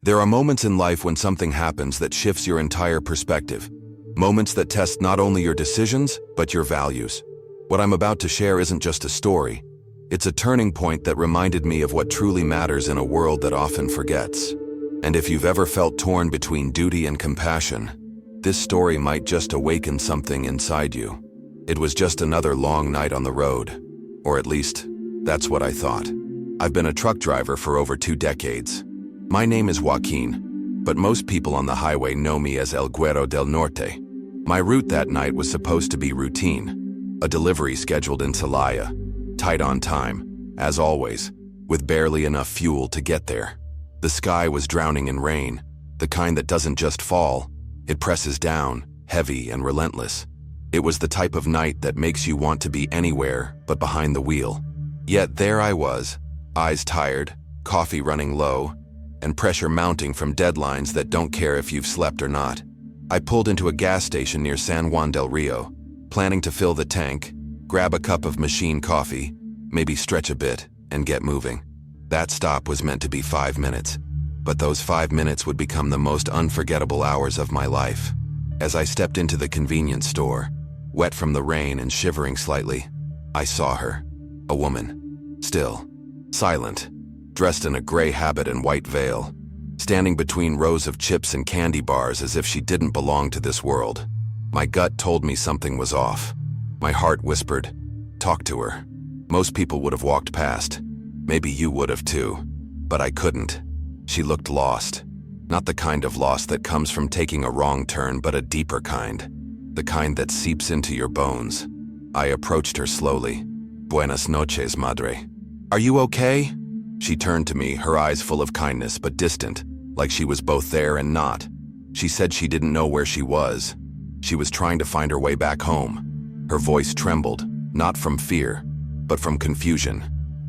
There are moments in life when something happens that shifts your entire perspective. Moments that test not only your decisions, but your values. What I'm about to share isn't just a story. It's a turning point that reminded me of what truly matters in a world that often forgets. And if you've ever felt torn between duty and compassion, this story might just awaken something inside you. It was just another long night on the road. Or at least, that's what I thought. I've been a truck driver for over 2 decades. My name is Joaquin, but most people on the highway know me as El Güero del Norte. My route that night was supposed to be routine. A delivery scheduled in Celaya, tight on time, as always, with barely enough fuel to get there. The sky was drowning in rain, the kind that doesn't just fall, it presses down, heavy and relentless. It was the type of night that makes you want to be anywhere but behind the wheel. Yet there I was, eyes tired, coffee running low, and pressure mounting from deadlines that don't care if you've slept or not. I pulled into a gas station near San Juan del Rio, planning to fill the tank, grab a cup of machine coffee, maybe stretch a bit, and get moving. That stop was meant to be 5 minutes, but those 5 minutes would become the most unforgettable hours of my life. As I stepped into the convenience store, wet from the rain and shivering slightly, I saw her, a woman, still, silent, dressed in a gray habit and white veil, standing between rows of chips and candy bars as if she didn't belong to this world. My gut told me something was off. My heart whispered, "Talk to her." Most people would have walked past. Maybe you would have too. But I couldn't. She looked lost. Not the kind of lost that comes from taking a wrong turn, but a deeper kind. The kind that seeps into your bones. I approached her slowly. "Buenas noches, madre. Are you okay?" She turned to me, her eyes full of kindness but distant, like she was both there and not. She said she didn't know where she was. She was trying to find her way back home. Her voice trembled, not from fear, but from confusion.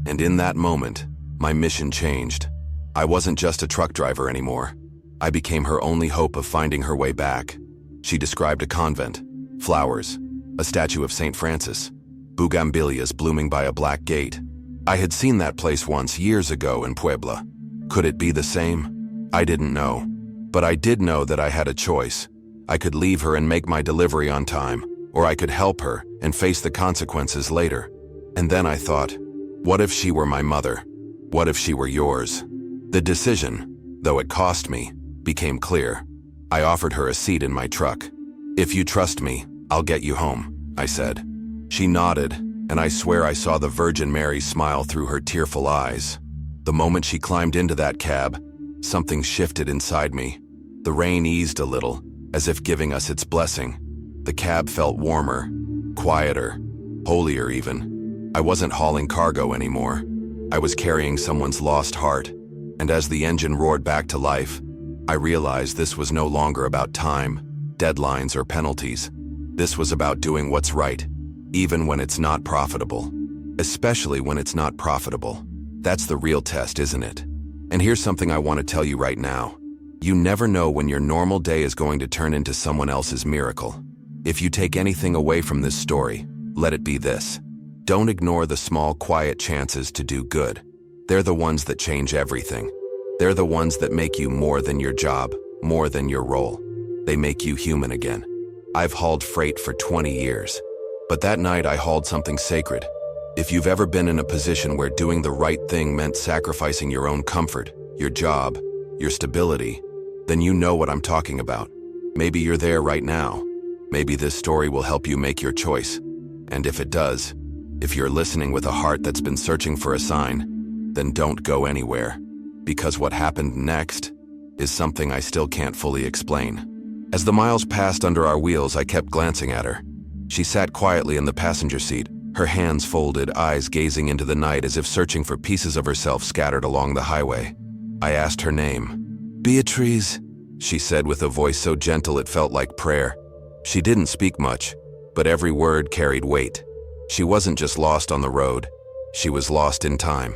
And in that moment, my mission changed. I wasn't just a truck driver anymore. I became her only hope of finding her way back. She described a convent, flowers, a statue of St. Francis, bougainvilleas blooming by a black gate. I had seen that place once years ago in Puebla. Could it be the same? I didn't know. But I did know that I had a choice. I could leave her and make my delivery on time, or I could help her and face the consequences later. And then I thought, what if she were my mother? What if she were yours? The decision, though it cost me, became clear. I offered her a seat in my truck. "If you trust me, I'll get you home," I said. She nodded, and I swear I saw the Virgin Mary smile through her tearful eyes. The moment she climbed into that cab, something shifted inside me. The rain eased a little, as if giving us its blessing. The cab felt warmer, quieter, holier even. I wasn't hauling cargo anymore. I was carrying someone's lost heart. And as the engine roared back to life, I realized this was no longer about time, deadlines, or penalties. This was about doing what's right, even when it's not profitable. Especially when it's not profitable. That's the real test, isn't it? And here's something I want to tell you right now. You never know when your normal day is going to turn into someone else's miracle. If you take anything away from this story, let it be this. Don't ignore the small, quiet chances to do good. They're the ones that change everything. They're the ones that make you more than your job, more than your role. They make you human again. I've hauled freight for 20 years. But that night I hauled something sacred. If you've ever been in a position where doing the right thing meant sacrificing your own comfort, your job, your stability, then you know what I'm talking about. Maybe you're there right now. Maybe this story will help you make your choice. And if it does, if you're listening with a heart that's been searching for a sign, then don't go anywhere. Because what happened next is something I still can't fully explain. As the miles passed under our wheels, I kept glancing at her. She sat quietly in the passenger seat, her hands folded, eyes gazing into the night as if searching for pieces of herself scattered along the highway. I asked her name. "Beatriz," she said with a voice so gentle it felt like prayer. She didn't speak much, but every word carried weight. She wasn't just lost on the road. She was lost in time.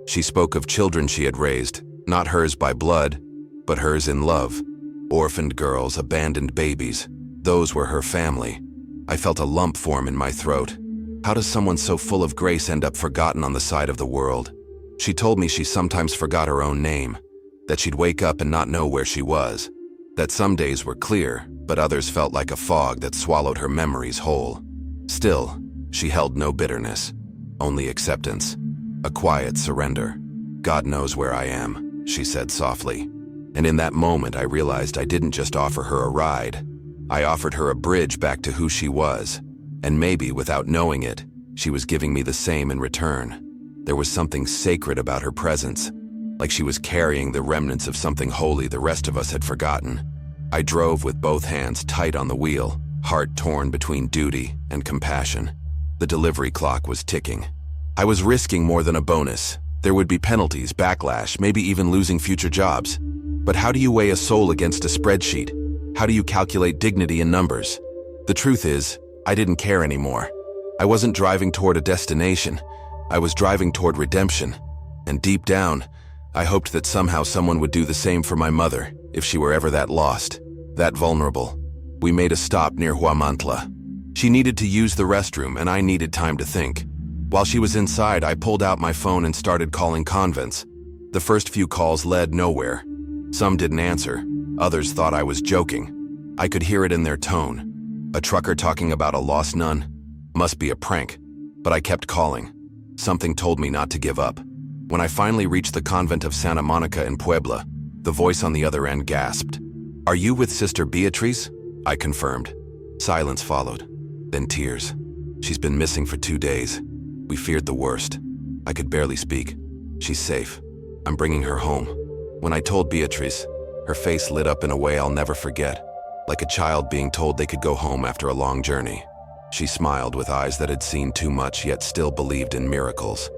She spoke of children she had raised, not hers by blood, but hers in love. Orphaned girls, abandoned babies. Those were her family. I felt a lump form in my throat. How does someone so full of grace end up forgotten on the side of the world? She told me she sometimes forgot her own name. that she'd wake up and not know where she was, that some days were clear, but others felt like a fog that swallowed her memories whole. Still, she held no bitterness, only acceptance, a quiet surrender. "God knows where I am," she said softly. And in that moment, I realized I didn't just offer her a ride. I offered her a bridge back to who she was. And maybe, without knowing it, she was giving me the same in return. There was something sacred about her presence, like she was carrying the remnants of something holy the rest of us had forgotten. I drove with both hands tight on the wheel, heart torn between duty and compassion. The delivery clock was ticking. I was risking more than a bonus. There would be penalties, backlash, maybe even losing future jobs. But how do you weigh a soul against a spreadsheet? How do you calculate dignity in numbers? The truth is, I didn't care anymore. I wasn't driving toward a destination. I was driving toward redemption. And deep down, I hoped that somehow someone would do the same for my mother, if she were ever that lost, that vulnerable. We made a stop near Huamantla. She needed to use the restroom, and I needed time to think. While she was inside, I pulled out my phone and started calling convents. The first few calls led nowhere. Some didn't answer. Others thought I was joking. I could hear it in their tone. A trucker talking about a lost nun? Must be a prank. But I kept calling. Something told me not to give up. When I finally reached the convent of Santa Monica in Puebla, the voice on the other end gasped. "Are you with Sister Beatriz?" I confirmed. Silence followed, then tears. "She's been missing for 2 days. We feared the worst." I could barely speak. "She's safe. I'm bringing her home." When I told Beatriz, her face lit up in a way I'll never forget, like a child being told they could go home after a long journey. She smiled with eyes that had seen too much yet still believed in miracles.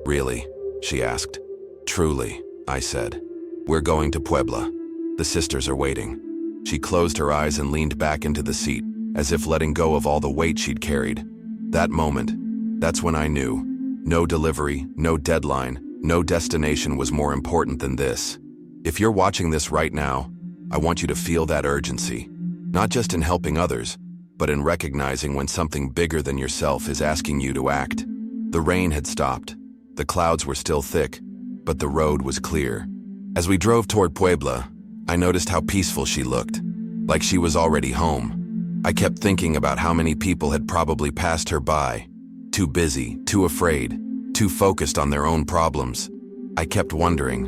"Really?" she asked. "Truly," I said. "We're going to Puebla. The sisters are waiting." She closed her eyes and leaned back into the seat, as if letting go of all the weight she'd carried. That moment, that's when I knew. No delivery, no deadline, no destination was more important than this. If you're watching this right now, I want you to feel that urgency, not just in helping others, but in recognizing when something bigger than yourself is asking you to act. The rain had stopped. The clouds were still thick, but the road was clear. As we drove toward Puebla, I noticed how peaceful she looked, like she was already home. I kept thinking about how many people had probably passed her by, too busy, too afraid, too focused on their own problems. I kept wondering,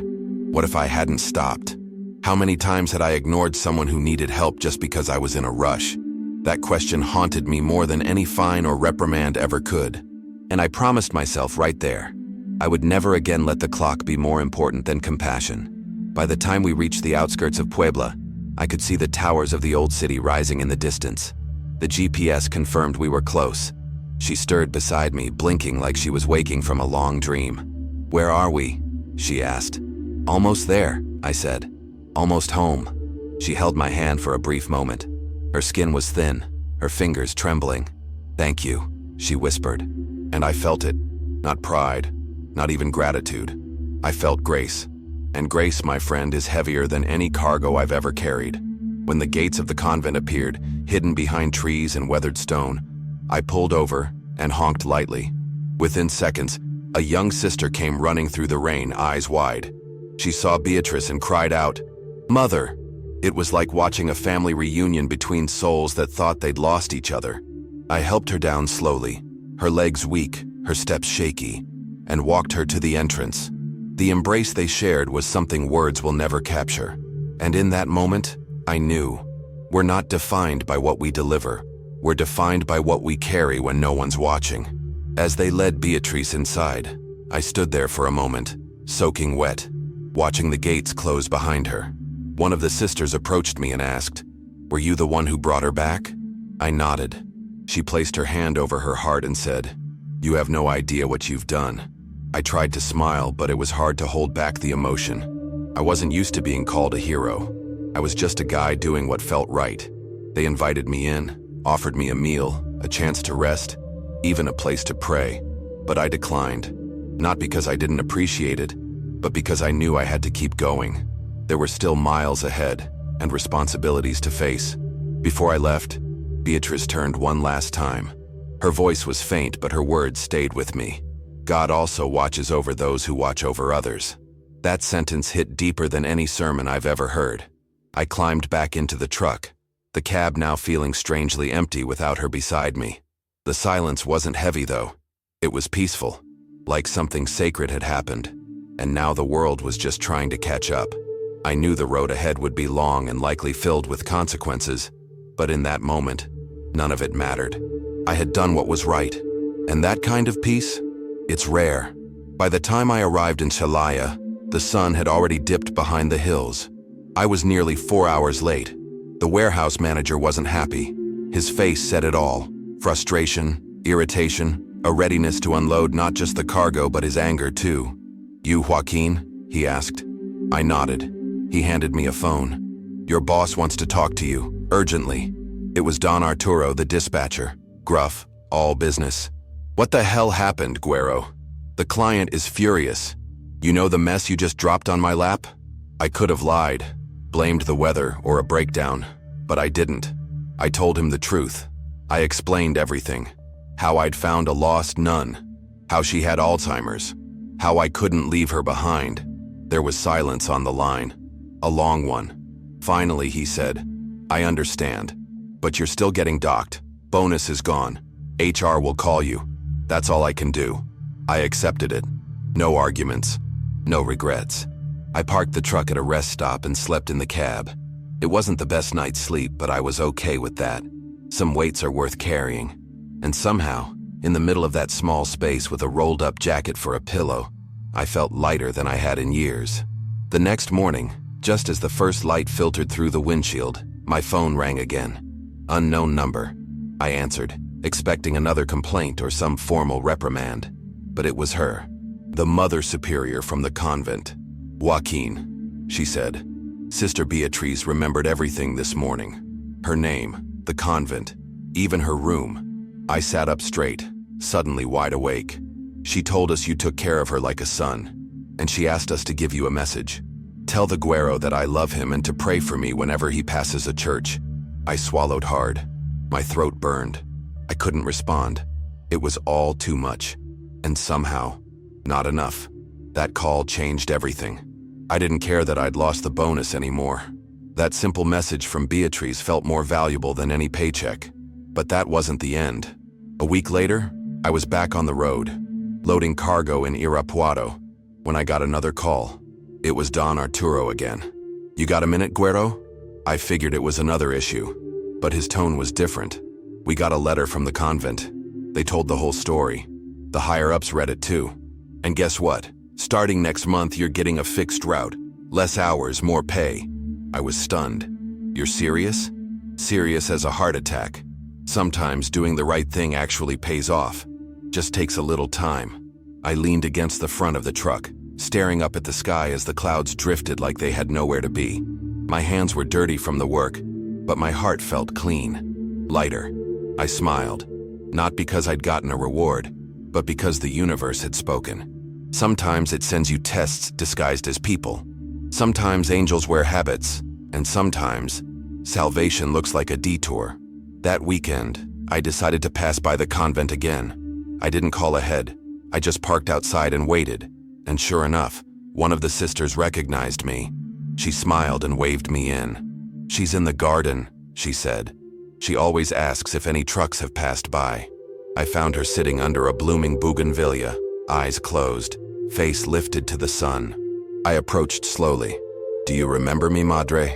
what if I hadn't stopped? How many times had I ignored someone who needed help just because I was in a rush? That question haunted me more than any fine or reprimand ever could. And I promised myself right there, I would never again let the clock be more important than compassion. By the time we reached the outskirts of Puebla, I could see the towers of the old city rising in the distance. The GPS confirmed we were close. She stirred beside me, blinking like she was waking from a long dream. "Where are we?" she asked. "Almost there," I said. "Almost home." She held my hand for a brief moment. Her skin was thin, her fingers trembling. "Thank you," she whispered. And I felt it. Not pride, not even gratitude. I felt grace. And grace, my friend, is heavier than any cargo I've ever carried. When the gates of the convent appeared, hidden behind trees and weathered stone, I pulled over and honked lightly. Within seconds, a young sister came running through the rain, eyes wide. She saw Beatriz and cried out, "Mother!" It was like watching a family reunion between souls that thought they'd lost each other. I helped her down slowly, her legs weak, her steps shaky, and walked her to the entrance. The embrace they shared was something words will never capture. And in that moment, I knew, we're not defined by what we deliver. We're defined by what we carry when no one's watching. As they led Beatriz inside, I stood there for a moment, soaking wet, watching the gates close behind her. One of the sisters approached me and asked, "Were you the one who brought her back?" I nodded. She placed her hand over her heart and said, "You have no idea what you've done." I tried to smile, but it was hard to hold back the emotion. I wasn't used to being called a hero. I was just a guy doing what felt right. They invited me in, offered me a meal, a chance to rest, even a place to pray. But I declined, not because I didn't appreciate it, but because I knew I had to keep going. There were still miles ahead and responsibilities to face. Before I left, Beatriz turned one last time. Her voice was faint, but her words stayed with me. God also watches over those who watch over others. That sentence hit deeper than any sermon I've ever heard. I climbed back into the truck, the cab now feeling strangely empty without her beside me. The silence wasn't heavy, though. It was peaceful, like something sacred had happened, and now the world was just trying to catch up. I knew the road ahead would be long and likely filled with consequences, but in that moment, none of it mattered. I had done what was right, and that kind of peace, it's rare. By the time I arrived in Shalaya, the sun had already dipped behind the hills. I was nearly 4 hours late. The warehouse manager wasn't happy. His face said it all: frustration, irritation, a readiness to unload not just the cargo but his anger too. "You, Joaquin?" he asked. I nodded. He handed me a phone. "Your boss wants to talk to you, urgently." It was Don Arturo, the dispatcher. Gruff, all business. "What the hell happened, Guerrero? The client is furious. You know the mess you just dropped on my lap?" I could have lied, blamed the weather or a breakdown, but I didn't. I told him the truth. I explained everything. How I'd found a lost nun. How she had Alzheimer's. How I couldn't leave her behind. There was silence on the line. A long one. Finally, he said, "I understand, but you're still getting docked. Bonus is gone. HR will call you. That's all I can do." I accepted it. No arguments. No regrets. I parked the truck at a rest stop and slept in the cab. It wasn't the best night's sleep, but I was okay with that. Some weights are worth carrying. And somehow, in the middle of that small space with a rolled-up jacket for a pillow, I felt lighter than I had in years. The next morning, just as the first light filtered through the windshield, my phone rang again. Unknown number. I answered, expecting another complaint or some formal reprimand. But it was her. The Mother Superior from the convent. "Joaquin," she said. "Sister Beatriz remembered everything this morning. Her name, the convent, even her room." I sat up straight, suddenly wide awake. "She told us you took care of her like a son, and she asked us to give you a message. Tell the Guerrero that I love him and to pray for me whenever he passes a church." I swallowed hard. My throat burned. I couldn't respond. It was all too much. And somehow, not enough. That call changed everything. I didn't care that I'd lost the bonus anymore. That simple message from Beatriz felt more valuable than any paycheck. But that wasn't the end. A week later, I was back on the road, loading cargo in Irapuato, when I got another call. It was Don Arturo again. "You got a minute, Guerrero?" I figured it was another issue, but his tone was different. "We got a letter from the convent." They told the whole story. The higher-ups read it too. "And guess what? Starting next month, you're getting a fixed route. Less hours, more pay." I was stunned. "You're serious?" "Serious as a heart attack. Sometimes doing the right thing actually pays off. Just takes a little time." I leaned against the front of the truck, staring up at the sky as the clouds drifted like they had nowhere to be. My hands were dirty from the work, but my heart felt clean, lighter. I smiled, not because I'd gotten a reward, but because the universe had spoken. Sometimes it sends you tests disguised as people. Sometimes angels wear habits, and sometimes salvation looks like a detour. That weekend, I decided to pass by the convent again. I didn't call ahead. I just parked outside and waited, and sure enough, one of the sisters recognized me. She smiled and waved me in. "She's in the garden," she said. "She always asks if any trucks have passed by." I found her sitting under a blooming bougainvillea, eyes closed, face lifted to the sun. I approached slowly. "Do you remember me, Madre?"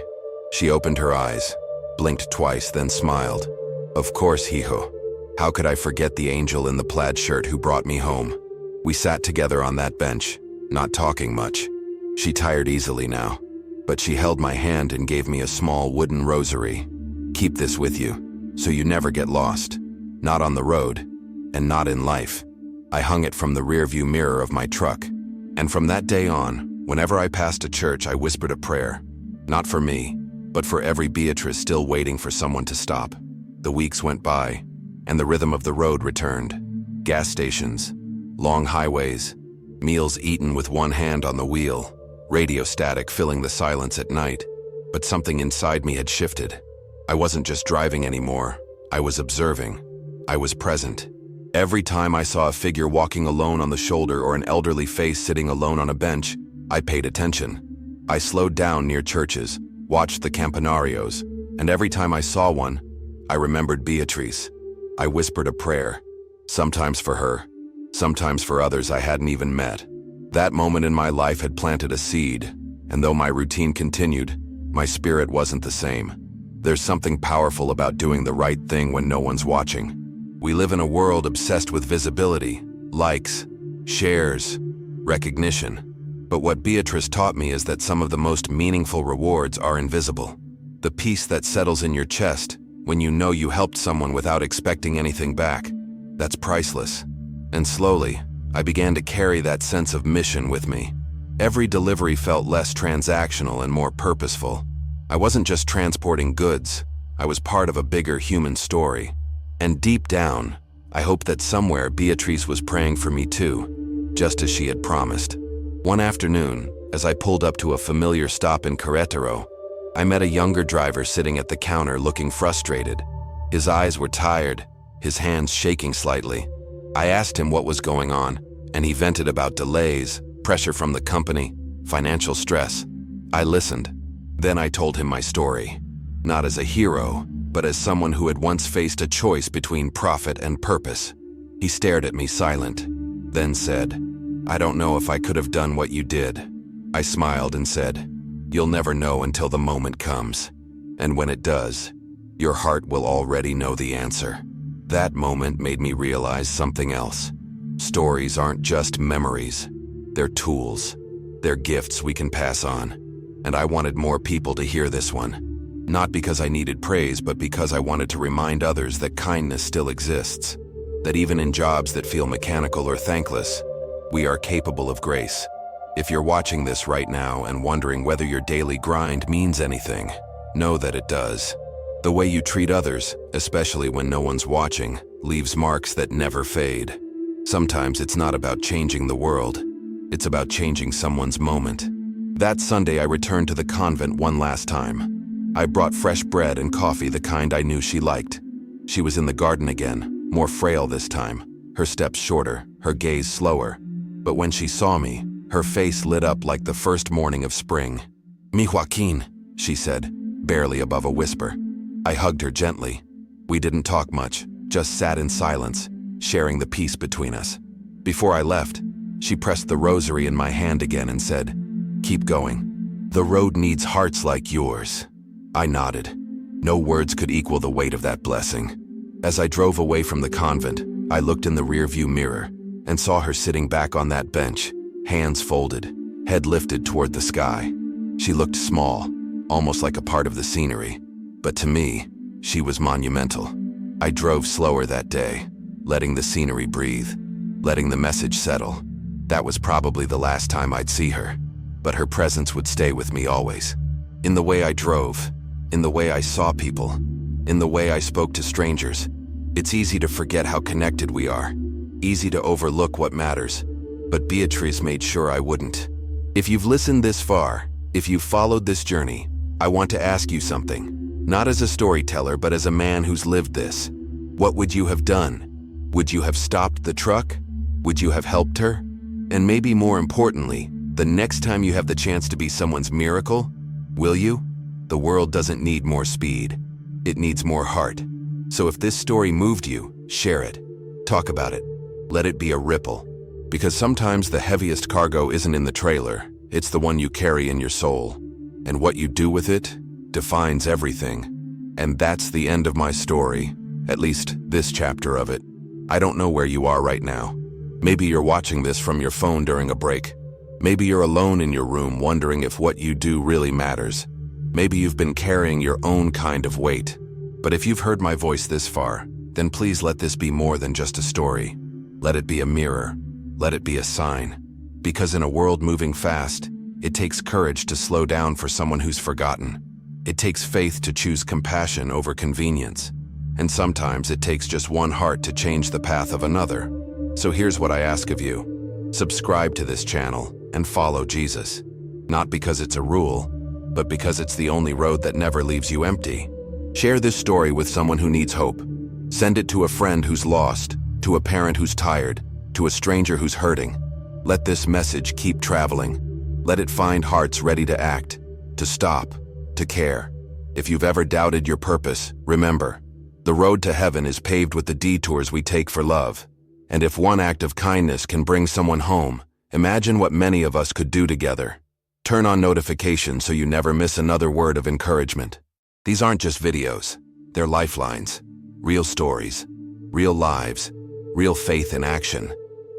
She opened her eyes, blinked twice, then smiled. "Of course, hijo. How could I forget the angel in the plaid shirt who brought me home?" We sat together on that bench, not talking much. She tired easily now, but she held my hand and gave me a small wooden rosary. "Keep this with you, so you never get lost. Not on the road, and not in life." I hung it from the rearview mirror of my truck, and from that day on, whenever I passed a church, I whispered a prayer. Not for me, but for every Beatrice still waiting for someone to stop. The weeks went by, and the rhythm of the road returned. Gas stations, long highways, meals eaten with one hand on the wheel, radio static filling the silence at night. But something inside me had shifted. I wasn't just driving anymore. I was observing. I was present. Every time I saw a figure walking alone on the shoulder or an elderly face sitting alone on a bench, I paid attention. I slowed down near churches, watched the campanarios, and every time I saw one, I remembered Beatrice. I whispered a prayer, sometimes for her, sometimes for others I hadn't even met. That moment in my life had planted a seed, and though my routine continued, my spirit wasn't the same. There's something powerful about doing the right thing when no one's watching. We live in a world obsessed with visibility, likes, shares, recognition. But what Beatrice taught me is that some of the most meaningful rewards are invisible. The peace that settles in your chest when you know you helped someone without expecting anything back. That's priceless. And slowly, I began to carry that sense of mission with me. Every delivery felt less transactional and more purposeful. I wasn't just transporting goods, I was part of a bigger human story. And deep down, I hoped that somewhere Beatrice was praying for me too, just as she had promised. One afternoon, as I pulled up to a familiar stop in Querétaro, I met a younger driver sitting at the counter looking frustrated. His eyes were tired, his hands shaking slightly. I asked him what was going on, and he vented about delays, pressure from the company, financial stress. I listened. Then I told him my story, not as a hero, but as someone who had once faced a choice between profit and purpose. He stared at me silent, then said, "I don't know if I could have done what you did." I smiled and said, "You'll never know until the moment comes. And when it does, your heart will already know the answer." That moment made me realize something else. Stories aren't just memories. They're tools. They're gifts we can pass on. And I wanted more people to hear this one. Not because I needed praise, but because I wanted to remind others that kindness still exists. That even in jobs that feel mechanical or thankless, we are capable of grace. If you're watching this right now and wondering whether your daily grind means anything, know that it does. The way you treat others, especially when no one's watching, leaves marks that never fade. Sometimes it's not about changing the world. It's about changing someone's moment. That Sunday, I returned to the convent one last time. I brought fresh bread and coffee, the kind I knew she liked. She was in the garden again, more frail this time, her steps shorter, her gaze slower. But when she saw me, her face lit up like the first morning of spring. "Mi Joaquin," she said, barely above a whisper. I hugged her gently. We didn't talk much, just sat in silence, sharing the peace between us. Before I left, she pressed the rosary in my hand again and said, "Keep going. The road needs hearts like yours." I nodded. No words could equal the weight of that blessing. As I drove away from the convent, I looked in the rearview mirror and saw her sitting back on that bench, hands folded, head lifted toward the sky. She looked small, almost like a part of the scenery. But to me, she was monumental. I drove slower that day, letting the scenery breathe, letting the message settle. That was probably the last time I'd see her, but her presence would stay with me always. In the way I drove, in the way I saw people, in the way I spoke to strangers. It's easy to forget how connected we are, easy to overlook what matters, but Beatrice made sure I wouldn't. If you've listened this far, if you've followed this journey, I want to ask you something. Not as a storyteller, but as a man who's lived this. What would you have done? Would you have stopped the truck? Would you have helped her? And maybe more importantly, the next time you have the chance to be someone's miracle, will you? The world doesn't need more speed. It needs more heart. So if this story moved you, share it. Talk about it. Let it be a ripple. Because sometimes the heaviest cargo isn't in the trailer, it's the one you carry in your soul. And what you do with it defines everything. And that's the end of my story, at least this chapter of it. I don't know where you are right now. Maybe you're watching this from your phone during a break. Maybe you're alone in your room wondering if what you do really matters. Maybe you've been carrying your own kind of weight. But if you've heard my voice this far, then please let this be more than just a story. Let it be a mirror. Let it be a sign. Because in a world moving fast, it takes courage to slow down for someone who's forgotten. It takes faith to choose compassion over convenience. And sometimes it takes just one heart to change the path of another. So here's what I ask of you. Subscribe to this channel and follow Jesus. Not because it's a rule, but because it's the only road that never leaves you empty. Share this story with someone who needs hope. Send it to a friend who's lost, to a parent who's tired, to a stranger who's hurting. Let this message keep traveling. Let it find hearts ready to act, to stop, to care. If you've ever doubted your purpose, remember, the road to heaven is paved with the detours we take for love. And if one act of kindness can bring someone home, imagine what many of us could do together. Turn on notifications so you never miss another word of encouragement. These aren't just videos, they're lifelines, real stories, real lives, real faith in action.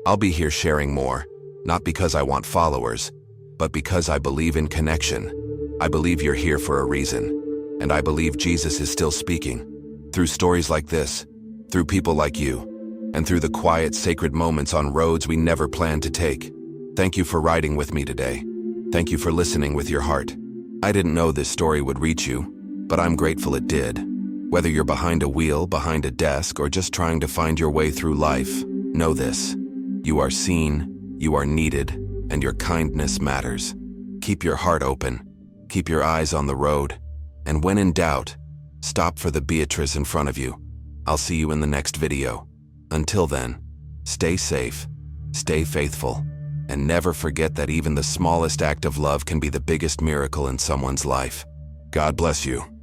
I'll be here sharing more, not because I want followers, but because I believe in connection. I believe you're here for a reason, and I believe Jesus is still speaking. Through stories like this, through people like you, and through the quiet, sacred moments on roads we never planned to take. Thank you for riding with me today. Thank you for listening with your heart. I didn't know this story would reach you, but I'm grateful it did. Whether you're behind a wheel, behind a desk, or just trying to find your way through life, know this. You are seen, you are needed, and your kindness matters. Keep your heart open, keep your eyes on the road, and when in doubt, stop for the Beatrice in front of you. I'll see you in the next video. Until then, stay safe, stay faithful, and never forget that even the smallest act of love can be the biggest miracle in someone's life. God bless you.